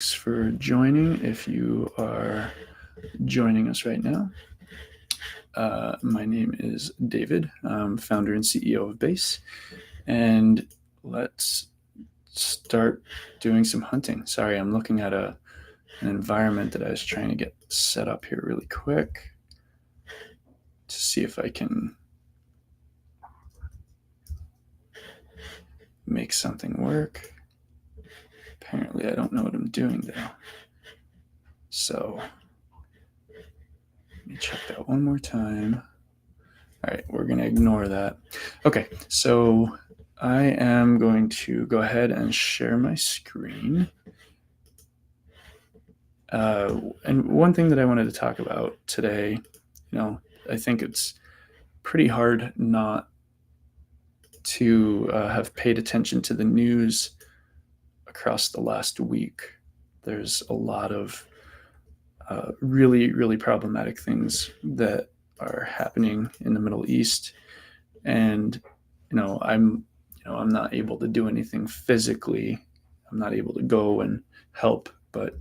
Thanks for joining. If you are joining us right now, my name is David. I'm founder and CEO of Bayse, and let's start doing some hunting. Sorry, I'm looking at an environment that I was trying to get set up here really quick to see if I can make something work. Apparently, I don't know what I'm doing though. So let me check that one more time. All right, we're going to ignore that. Okay, so I am going to go ahead and share my screen. And one thing that I wanted to talk about today, I think it's pretty hard not to have paid attention to the news across the last week. There's a lot of really, really problematic things that are happening in the Middle East, and I'm not able to do anything physically. I'm not able to go and help, but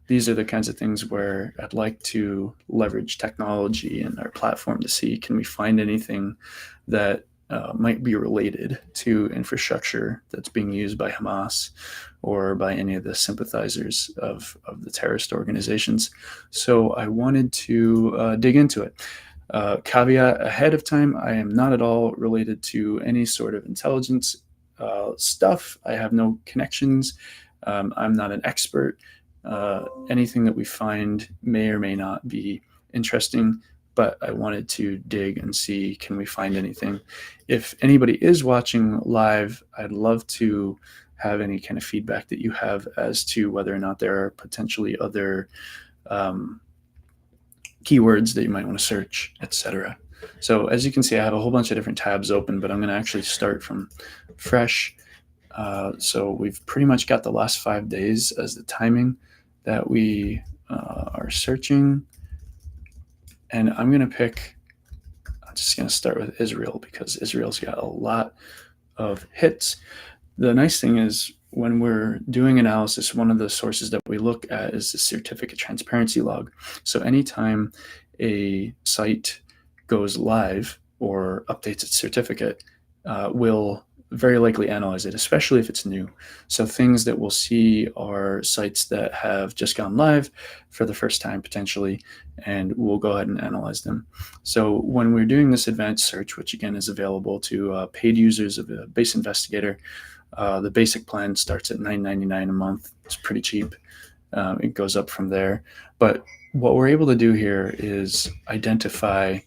these are the kinds of things where I'd like to leverage technology and our platform to see, can we find anything that might be related to infrastructure that's being used by Hamas or by any of the sympathizers of the terrorist organizations. So I wanted to dig into it. Caveat ahead of time, I am not at all related to any sort of intelligence stuff. I have no connections. I'm not an expert. Anything that we find may or may not be interesting, but I wanted to dig and see, can we find anything? If anybody is watching live, I'd love to have any kind of feedback that you have as to whether or not there are potentially other keywords that you might want to search, etc. So as you can see, I have a whole bunch of different tabs open, but I'm going to actually start from fresh. So we've pretty much got the last 5 days as the timing that we are searching. And I'm going to I'm just going to start with Israel because Israel's got a lot of hits. The nice thing is, when we're doing analysis, one of the sources that we look at is the certificate transparency log. So anytime a site goes live or updates its certificate, we'll very likely analyze it, especially if it's new. So things that we'll see are sites that have just gone live for the first time potentially, and we'll go ahead and analyze them. So when we're doing this advanced search, which again is available to paid users of a Bayse Investigator, the basic plan starts at $9.99 a month. It's pretty cheap. It goes up from there. But what we're able to do here is identify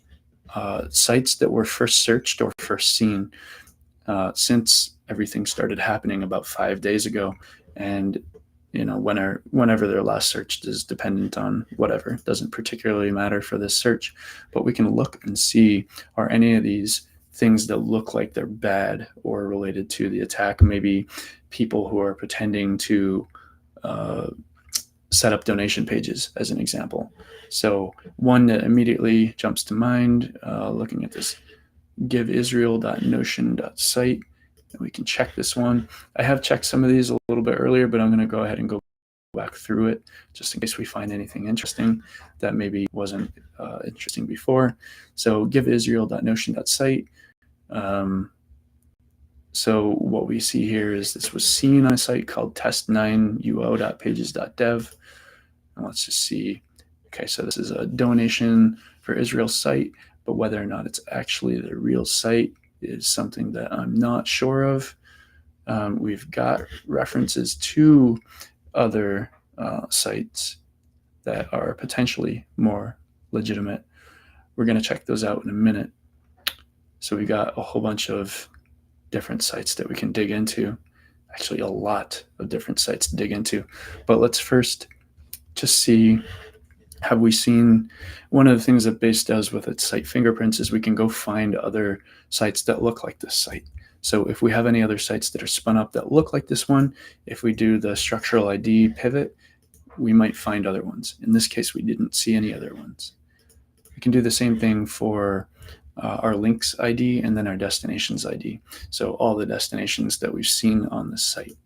sites that were first searched or first seen since everything started happening about 5 days ago. And whenever they're last searched is dependent on whatever. It doesn't particularly matter for this search, but we can look and see, are any of these things that look like they're bad or related to the attack, maybe people who are pretending to set up donation pages, as an example. So one that immediately jumps to mind, looking at this giveisrael.notion.site, and we can check this one. I have checked some of these a little bit earlier, but I'm going to go ahead and go back through it just in case we find anything interesting that maybe wasn't interesting before. So giveisrael.notion.site. So what we see here is this was seen on a site called test9uo.pages.dev. And let's just see. Okay, so this is a donation for Israel site, but whether or not it's actually the real site is something that I'm not sure of. We've got references to other sites that are potentially more legitimate. We're going to check those out in a minute. So we got a whole bunch of different sites that we can dig into. Actually, a lot of different sites to dig into. But let's first just see, have we seen, one of the things that Bayse does with its site fingerprints is we can go find other sites that look like this site. So if we have any other sites that are spun up that look like this one, if we do the structural ID pivot, we might find other ones. In this case, we didn't see any other ones. We can do the same thing for our links ID and then our destinations ID. So all the destinations that we've seen on this site.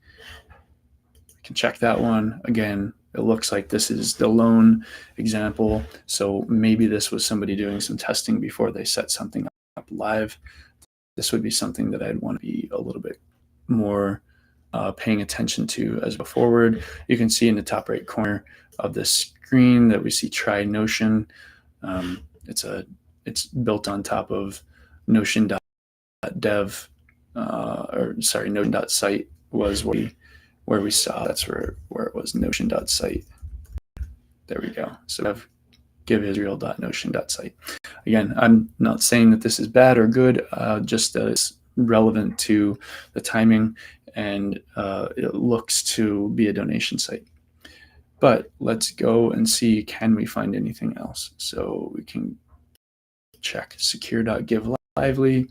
We can check that one. Again, it looks like this is the lone example. So maybe this was somebody doing some testing before they set something up live. This would be something that I'd want to be a little bit more paying attention to as we go forward. You can see in the top right corner of this screen that we see try Notion. It's built on top of Notion.dev, Notion.site was where we saw. That's where it was, Notion.site. There we go. So I've giveisrael.notion.site. Again, I'm not saying that this is bad or good, just that it's relevant to the timing, and it looks to be a donation site. But let's go and see, can we find anything else? So we can check secure.givelively,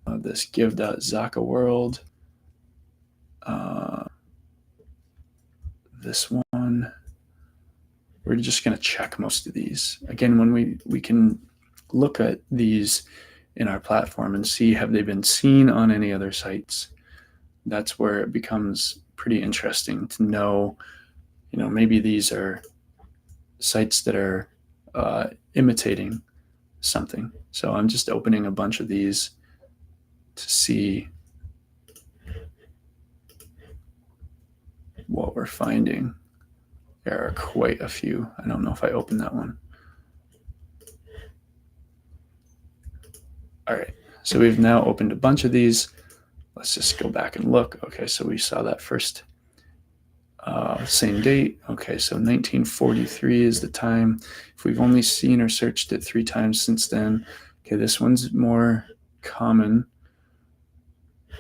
this give.zakaworld, this one. We're just going to check most of these. Again, when we can look at these in our platform and see, have they been seen on any other sites? That's where it becomes pretty interesting to know, maybe these are sites that are imitating something. So I'm just opening a bunch of these to see what we're finding. There are quite a few. I don't know if I opened that one. All right, so we've now opened a bunch of these. Let's just go back and look. Okay, so we saw that first same date. Okay, so 1943 is the time. If we've only seen or searched it 3 times since then, okay, this one's more common,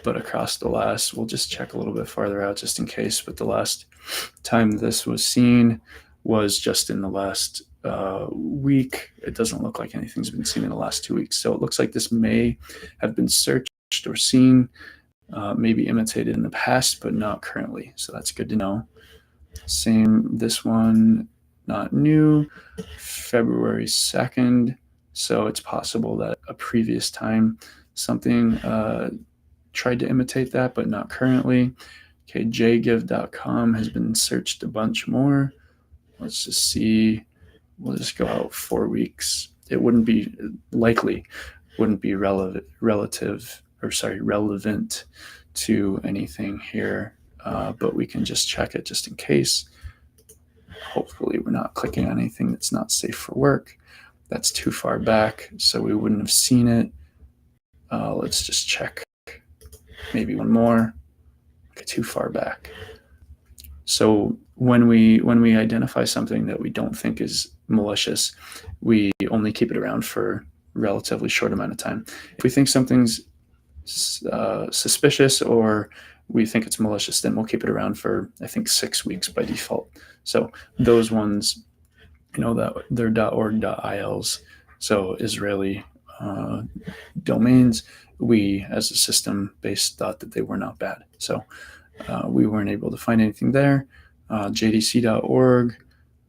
but across the last, we'll just check a little bit farther out just in case, but the last time this was seen was just in the last week. It doesn't look like anything's been seen in the last 2 weeks. So it looks like this may have been searched or seen, maybe imitated in the past, but not currently. So that's good to know. Same, this one, not new, February 2nd. So it's possible that a previous time something tried to imitate that, but not currently. Okay, jgive.com has been searched a bunch more. Let's just see. We'll just go out 4 weeks. It wouldn't be relevant to anything here, but we can just check it just in case. Hopefully we're not clicking on anything that's not safe for work. That's too far back, so we wouldn't have seen it. Let's just check maybe one more. Okay, too far back. So when we identify something that we don't think is malicious, we only keep it around for a relatively short amount of time. If we think something's suspicious or we think it's malicious, then we'll keep it around for, I think, 6 weeks by default. So those ones, that they're .org.ils, so Israeli domains, we as a system base thought that they were not bad. So we weren't able to find anything there. jdc.org,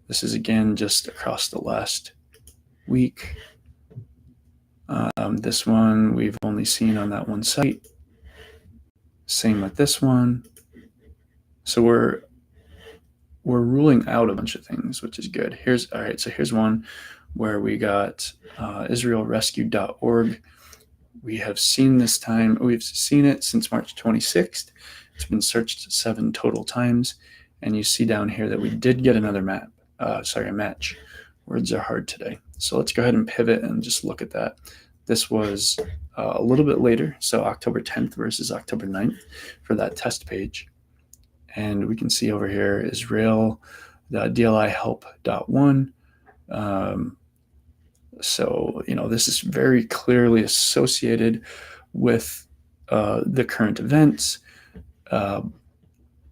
this is again just across the last week. This one we've only seen on that one site. Same with this one. So we're ruling out a bunch of things, which is good. Here's one where we got israelrescue.org. We have seen this time. We've seen it since March 26th. It's been searched 7 total times. And you see down here that we did get another a match. Words are hard today. So let's go ahead and pivot and just look at that. This was a little bit later, so October 10th versus October 9th for that test page. And we can see over here, Israel.dlihelp.1. So, this is very clearly associated with the current events.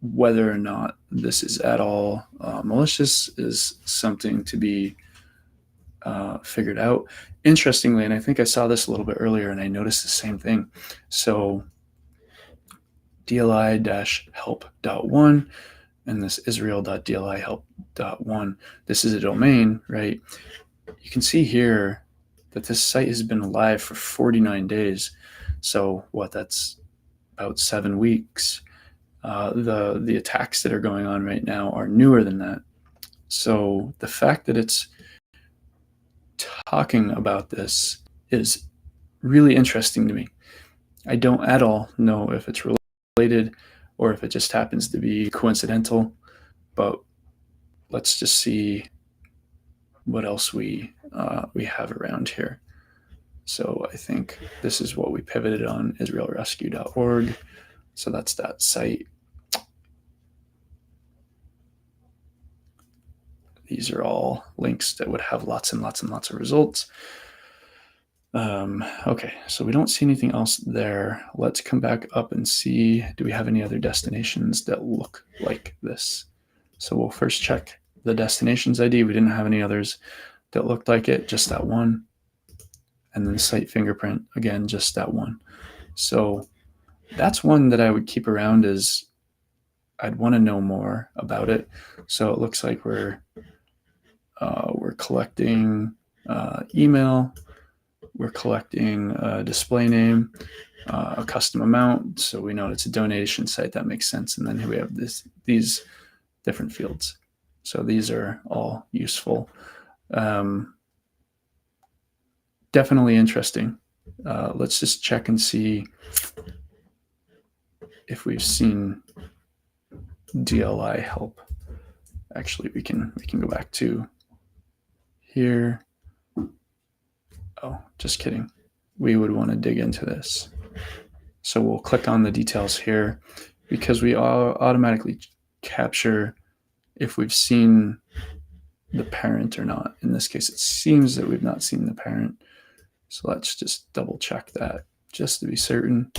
Whether or not this is at all malicious is something to be figured out. Interestingly, and I think I saw this a little bit earlier and I noticed the same thing. So dli-help.1 and this israel.dlihelp.1, this is a domain, right? You can see here that this site has been live for 49 days. So that's about 7 weeks. The attacks that are going on right now are newer than that. So the fact that it's talking about this is really interesting to me. I don't at all know if it's related or if it just happens to be coincidental, but let's just see what else we have around here. So I think this is what we pivoted on, israelrescue.org. So that's that site. These are all links that would have lots and lots and lots of results. Okay, so we don't see anything else there. Let's come back up and see, do we have any other destinations that look like this? So we'll first check the destinations ID. We didn't have any others that looked like it, just that one. And then site fingerprint, again, just that one. So that's one that I would keep around, as I'd want to know more about it. So it looks like we're collecting email, we're collecting a display name, a custom amount, so we know it's a donation site. That makes sense. And then here we have these different fields. So these are all useful. Definitely interesting. Let's just check and see if we've seen DLI help. Actually, we can go back to here. Oh, just kidding. We would want to dig into this. So we'll click on the details here, because we automatically capture if we've seen the parent or not. In this case, it seems that we've not seen the parent. So let's just double check that just to be certain.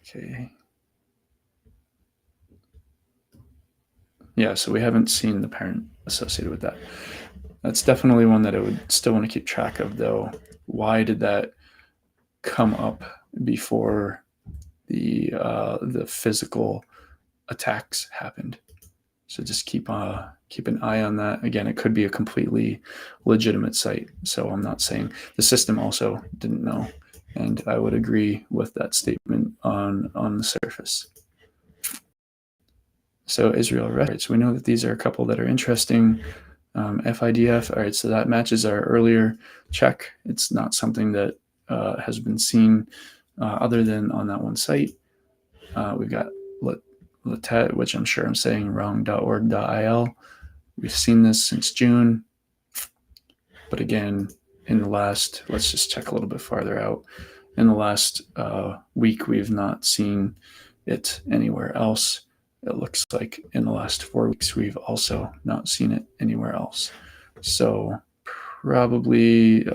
Okay. Yeah, so we haven't seen the parent associated with that. That's definitely one that I would still want to keep track of, though. Why did that come up before the physical attacks happened? So just keep an eye on that. Again, it could be a completely legitimate site. So I'm not saying the system also didn't know, and I would agree with that statement on the surface. So Israel, right? So we know that these are a couple that are interesting. FIDF, all right, so that matches our earlier check. It's not something that has been seen other than on that one site. We've got Latet, which I'm sure I'm saying wrong, .org.il. We've seen this since June. But again, in the last, let's just check a little bit farther out. In the last week, we've not seen it anywhere else. It looks like in the last 4 weeks, we've also not seen it anywhere else. So probably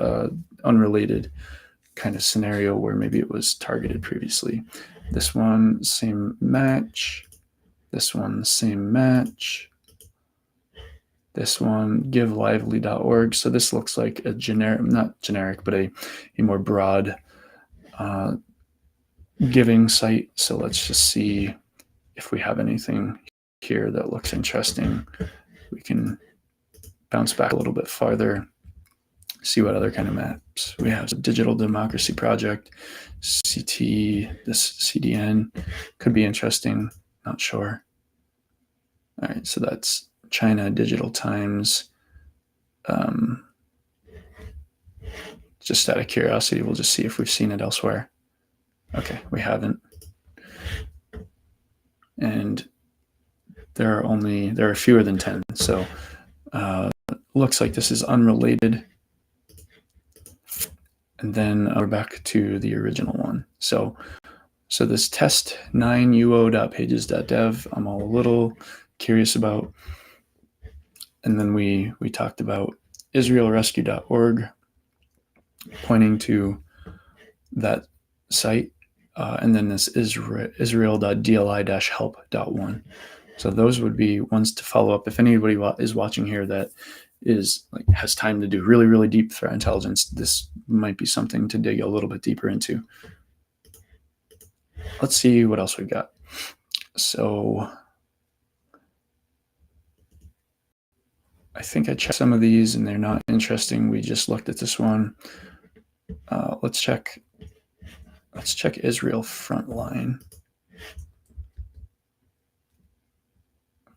unrelated kind of scenario where maybe it was targeted previously. This one, same match. This one, same match. This one, givelively.org. So this looks like a generic, not generic, but a more broad giving site. So let's just see if we have anything here that looks interesting. We can bounce back a little bit farther, see what other kind of maps we have. So Digital Democracy Project, CT, this CDN could be interesting, not sure. All right, so that's China Digital Times. Just out of curiosity, we'll just see if we've seen it elsewhere. Okay, we haven't. And there are fewer than 10. So looks like this is unrelated. And then we're back to the original one. So this test 9uo.pages.dev, I'm all a little curious about. And then we talked about israelrescue.org, pointing to that site. And then this israel.dli-help.1. So those would be ones to follow up. If anybody is watching here that has time to do really, really deep threat intelligence, this might be something to dig a little bit deeper into. Let's see what else we've got. So I think I checked some of these and they're not interesting. We just looked at this one. Let's check Israel Frontline.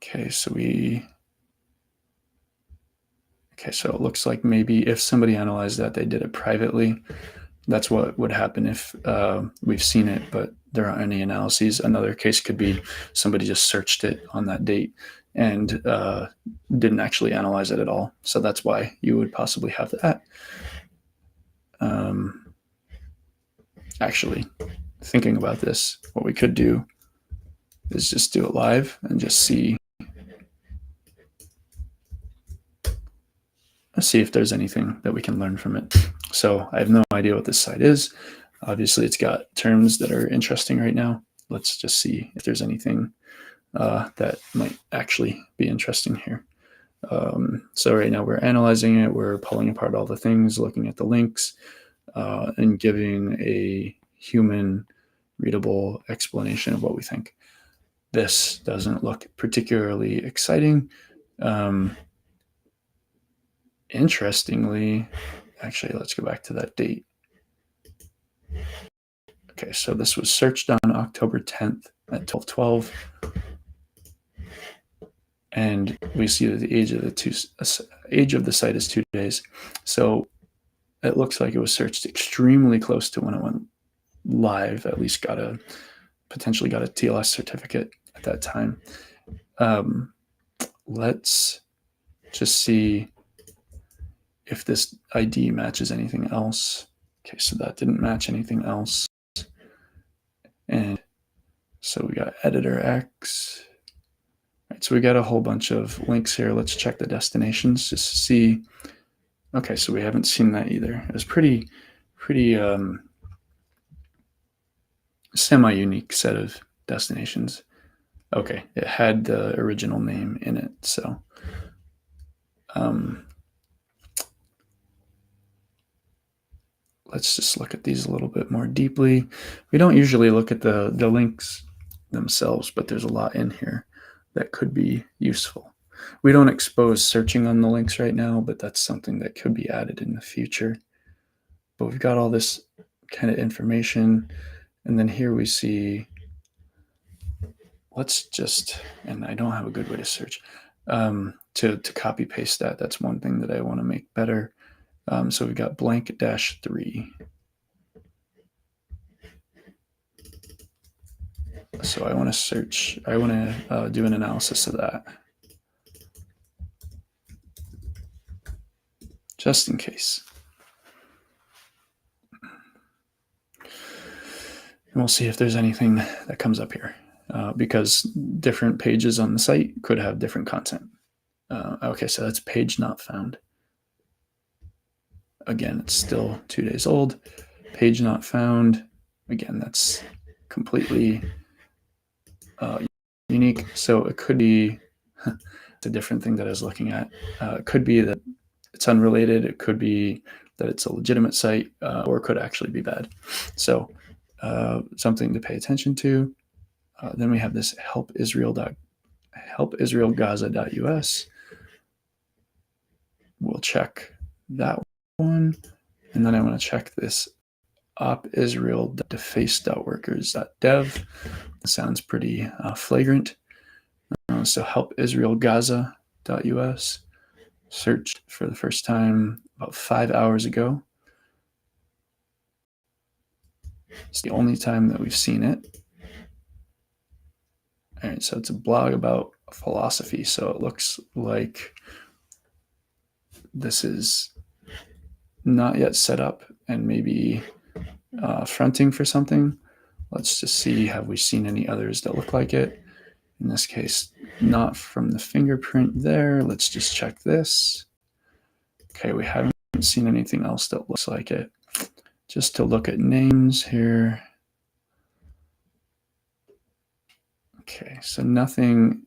Okay, so it looks like maybe if somebody analyzed that, they did it privately. That's what would happen if we've seen it, but there aren't any analyses. Another case could be somebody just searched it on that date and didn't actually analyze it at all. So that's why you would possibly have that. Actually, thinking about this, what we could do is just do it live and just see if there's anything that we can learn from it. So I have no idea what this site is. Obviously, it's got terms that are interesting right now. Let's just see if there's anything that might actually be interesting here. So right now we're analyzing it. We're pulling apart all the things, looking at the links, and giving a human readable explanation of what we think. This doesn't look particularly exciting. Interestingly, actually, let's go back to that date. Okay, so this was searched on October 10th at 12:12. And we see that the age of the site is 2 days. So it looks like it was searched extremely close to when it went live, at least potentially got a TLS certificate at that time. Let's just see if this ID matches anything else. Okay, so that didn't match anything else. And so we got editor X. Right, so we got a whole bunch of links here. Let's check the destinations just to see. Okay, so we haven't seen that either. It was pretty semi-unique set of destinations. Okay, it had the original name in it. So let's just look at these a little bit more deeply. We don't usually look at the links themselves, but there's a lot in here that could be useful. We don't expose searching on the links right now, but that's something that could be added in the future. But we've got all this kind of information. And then here we see, and I don't have a good way to search, to copy paste that. That's one thing that I want to make better. So we've got blank-3. So I want to do an analysis of that. Just in case. And we'll see if there's anything that comes up here, because different pages on the site could have different content. Okay, so that's page not found. Again, it's still 2 days old. Page not found. Again, that's completely unique. So it could be it's a different thing that I was looking at. It could be that it's unrelated. It could be that it's a legitimate site, or it could actually be bad. So something to pay attention to. Then we have this helpisraelgaza.us. We'll check that one. And then I want to check this opisrael.deface.workers.dev. That sounds pretty flagrant. So helpisraelgaza.us. Searched for the first time about 5 hours ago. It's the only time that we've seen it. All right, so it's a blog about philosophy. So it looks like this is not yet set up and maybe fronting for something. Let's just see, have we seen any others that look like it? In this case, not from the fingerprint there. Let's just check this. Okay, we haven't seen anything else that looks like it. Just to look at names here. Okay, so nothing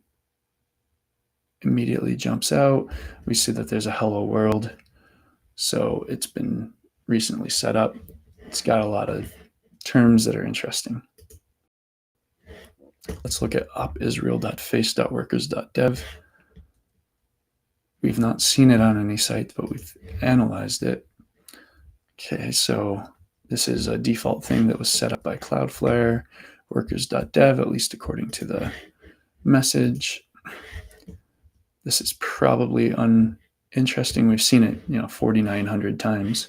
immediately jumps out. We see that there's a hello world. So it's been recently set up. It's got a lot of terms that are interesting. Let's look at opisrael.face.workers.dev. We've not seen it on any site, but we've analyzed it. Okay, so this is a default thing that was set up by Cloudflare, workers.dev, at least according to the message. This is probably uninteresting. We've seen it, 4,900 times,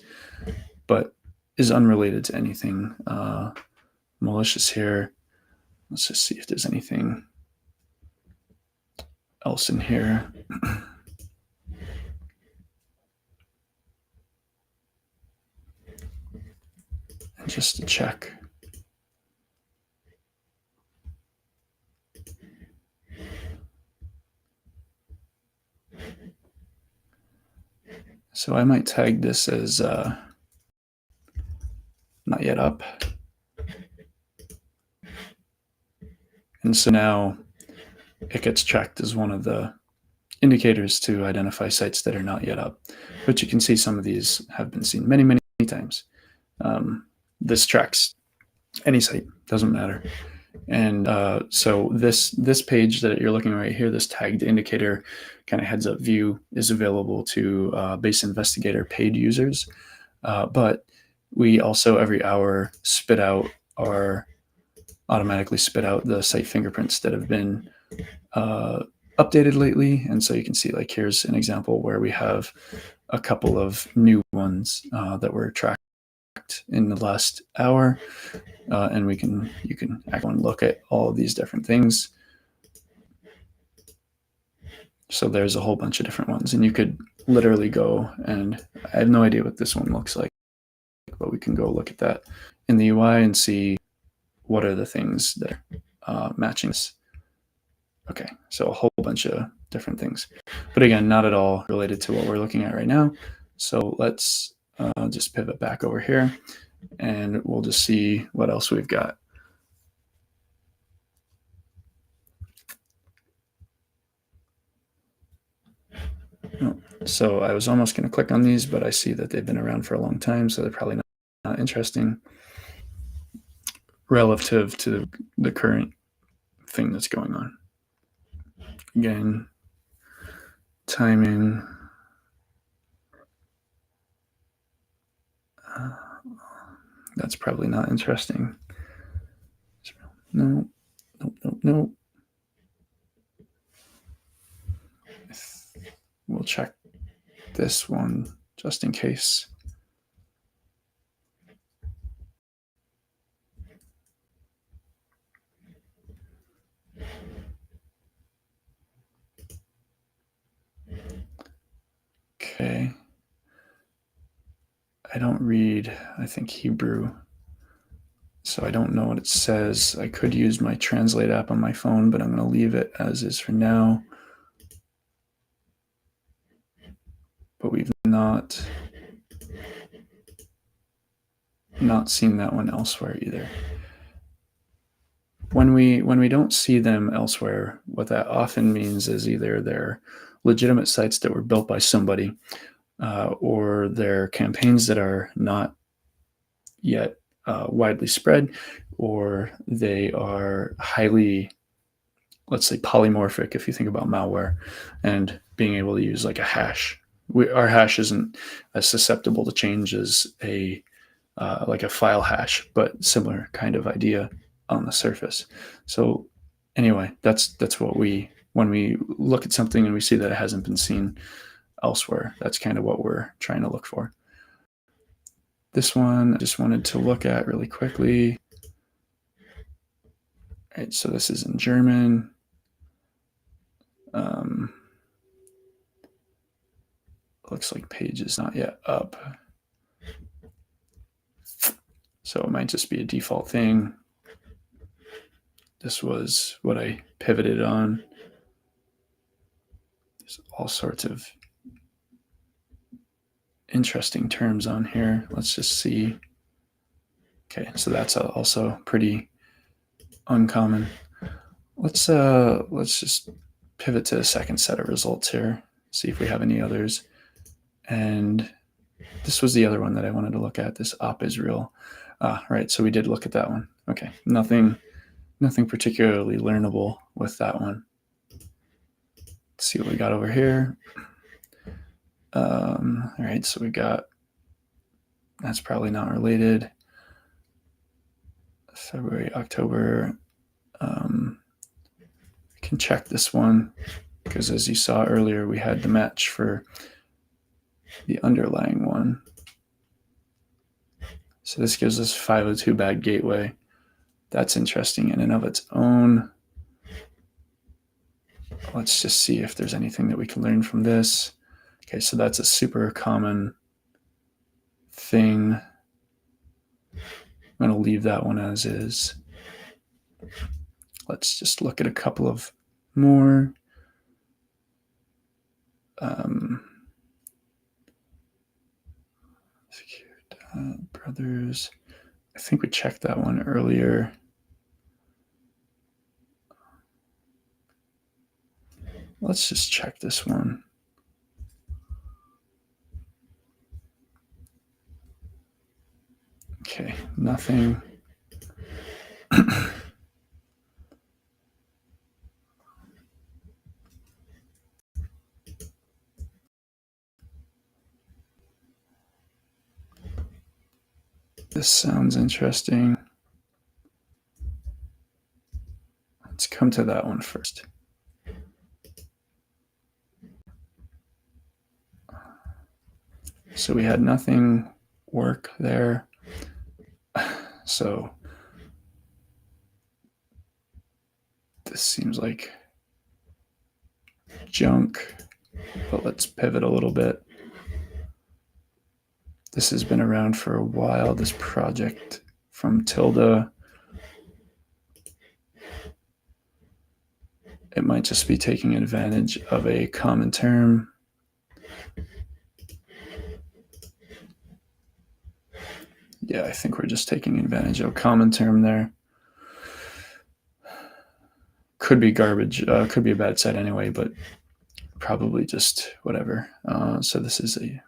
but is unrelated to anything malicious here. Let's just see if there's anything else in here. And just to check. So I might tag this as not yet up. And so now it gets checked as one of the indicators to identify sites that are not yet up. But you can see some of these have been seen many, many times. This tracks any site, doesn't matter. And so this page that you're looking at right here, this tagged indicator kind of heads up view, is available to Bayse Investigator paid users. But we also every hour automatically spit out the site fingerprints that have been updated lately. And so you can see, like, here's an example where we have a couple of new ones that were tracked in the last hour. And you can actually look at all of these different things. So there's a whole bunch of different ones, and you could literally go, and I have no idea what this one looks like, but we can go look at that in the UI and see what are the things that are matching this. Okay, so a whole bunch of different things, but again, not at all related to what we're looking at right now. So let's just pivot back over here, and we'll just see what else we've got. So I was almost going to click on these, but I see that they've been around for a long time, so they're probably not interesting relative to the current thing that's going on. Again, timing. That's probably not interesting. No. We'll check this one just in case. Okay. I don't read, I think, Hebrew, so I don't know what it says. I could use my Translate app on my phone, but I'm going to leave it as is for now. But we've not seen that one elsewhere either. When we don't see them elsewhere, what that often means is either they're legitimate sites that were built by somebody, or they're campaigns that are not yet widely spread, or they are highly, let's say, polymorphic, if you think about malware and being able to use like a hash. Our hash isn't as susceptible to change as like a file hash, but similar kind of idea on the surface. So anyway, that's what when we look at something and we see that it hasn't been seen elsewhere, that's kind of what we're trying to look for. This one I just wanted to look at really quickly. All right, so this is in German. Looks like page is not yet up. So it might just be a default thing. This was what I pivoted on. There's all sorts of interesting terms on here. Let's just see. Okay, so that's also pretty uncommon. Let's just pivot to the second set of results here, see if we have any others. And this was the other one that I wanted to look at, this Op Israel. Right, so we did look at that one. Okay, nothing particularly learnable with that one. Let's see what we got over here. All right, so we got, that's probably not related. February, October. I can check this one. because as you saw earlier, we had the match for the underlying one. So this gives us 502 bad gateway. That's interesting in and of its own. Let's just see if there's anything that we can learn from this. Okay, so that's a super common thing. I'm going to leave that one as is. Let's just look at a couple of more. Brothers. I think we checked that one earlier. Let's just check this one. Okay, nothing. This sounds interesting. Let's come to that one first. So we had nothing work there. So this seems like junk, but let's pivot a little bit. This has been around for a while, this project from Tilda. It might just be taking advantage of a common term. Yeah, I think we're just taking advantage of a common term there. Could be garbage, could be a bad site anyway, but probably just whatever. So this is a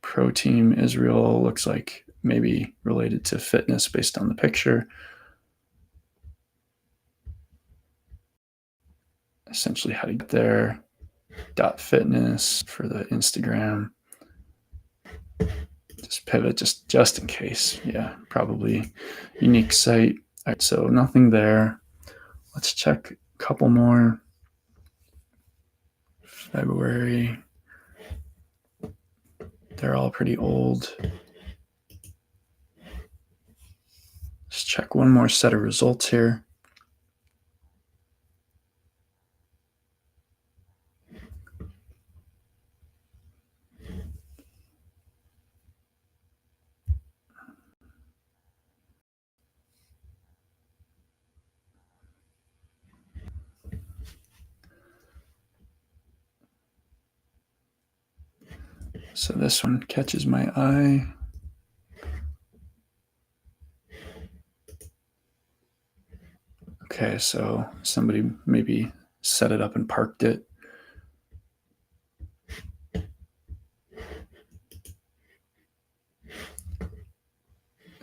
pro team Israel, looks like maybe related to fitness based on the picture. Essentially how to get there. .fitness for the Instagram. Just pivot just in case. Yeah, probably unique site. All right, so nothing there. Let's check a couple more. February. They're all pretty old. Let's check one more set of results here. So this one catches my eye. Okay, so somebody maybe set it up and parked it.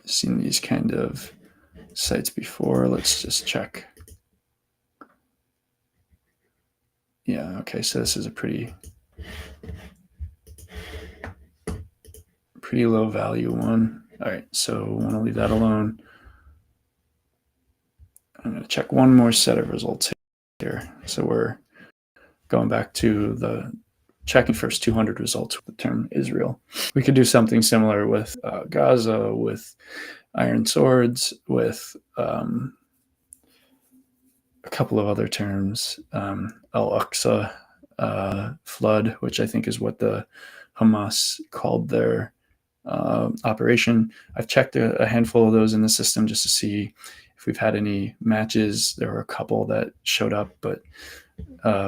Seen these kind of sites before. Let's just check. Yeah, okay, so this is a pretty low value one. All right, so I want to leave that alone. I'm going to check one more set of results here. So we're going back to the checking first 200 results with the term Israel. We could do something similar with Gaza, with iron swords, with a couple of other terms, Al-Aqsa flood, which I think is what the Hamas called their operation. I've checked a handful of those in the system just to see if we've had any matches. There were a couple that showed up, but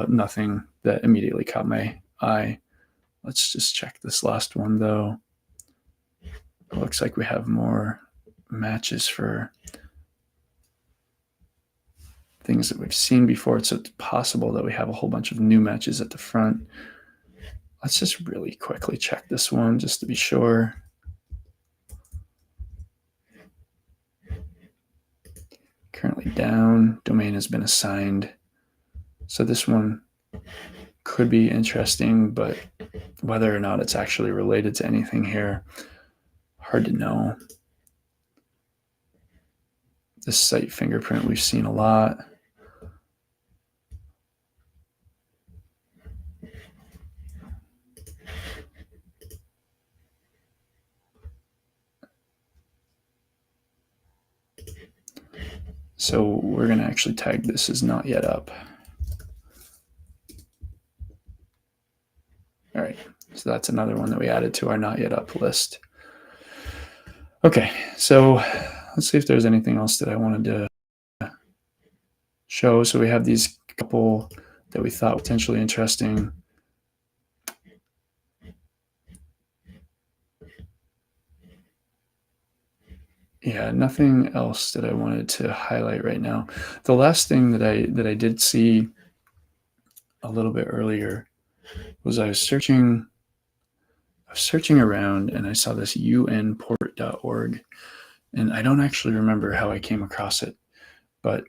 nothing that immediately caught my eye. Let's just check this last one though. It looks like we have more matches for things that we've seen before. So it's possible that we have a whole bunch of new matches at the front. Let's just really quickly check this one just to be sure. Currently down, domain has been assigned. So this one could be interesting, but whether or not it's actually related to anything here, hard to know. This site fingerprint we've seen a lot. So we're going to actually tag this as not yet up. All right, so that's another one that we added to our not yet up list. Okay, so let's see if there's anything else that I wanted to show. So we have these couple that we thought potentially interesting. Yeah, nothing else that I wanted to highlight right now. The last thing that I did see a little bit earlier was I was searching around and I saw this unport.org, and I don't actually remember how I came across it, but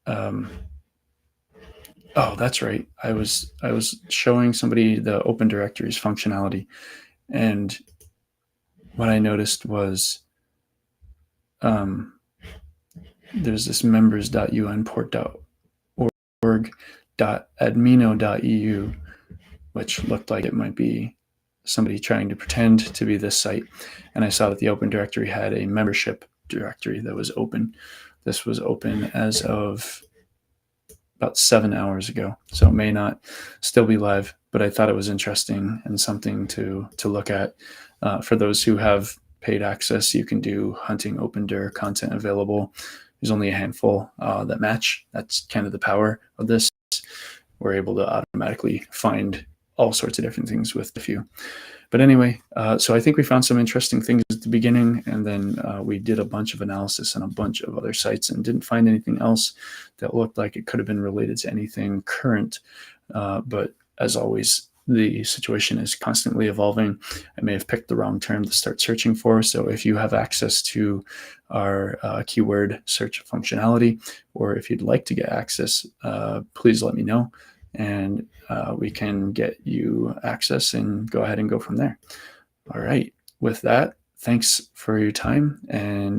oh, that's right. I was showing somebody the Open Directories functionality, and what I noticed was there's this members.unport.org.admino.eu, which looked like it might be somebody trying to pretend to be this site. And I saw that the Open Directory had a membership directory that was open. This was open as of about 7 hours ago, so it may not still be live, but I thought it was interesting and something to look at. For those who have paid access, you can do hunting open dir content available. There's only a handful that match. That's kind of the power of this. We're able to automatically find all sorts of different things with a few. But anyway, so I think we found some interesting things at the beginning, and then we did a bunch of analysis on a bunch of other sites and didn't find anything else that looked like it could have been related to anything current. But as always, the situation is constantly evolving. I may have picked the wrong term to start searching for. So if you have access to our keyword search functionality, or if you'd like to get access, please let me know, and we can get you access and go ahead and go from there. All right. With that, thanks for your time, and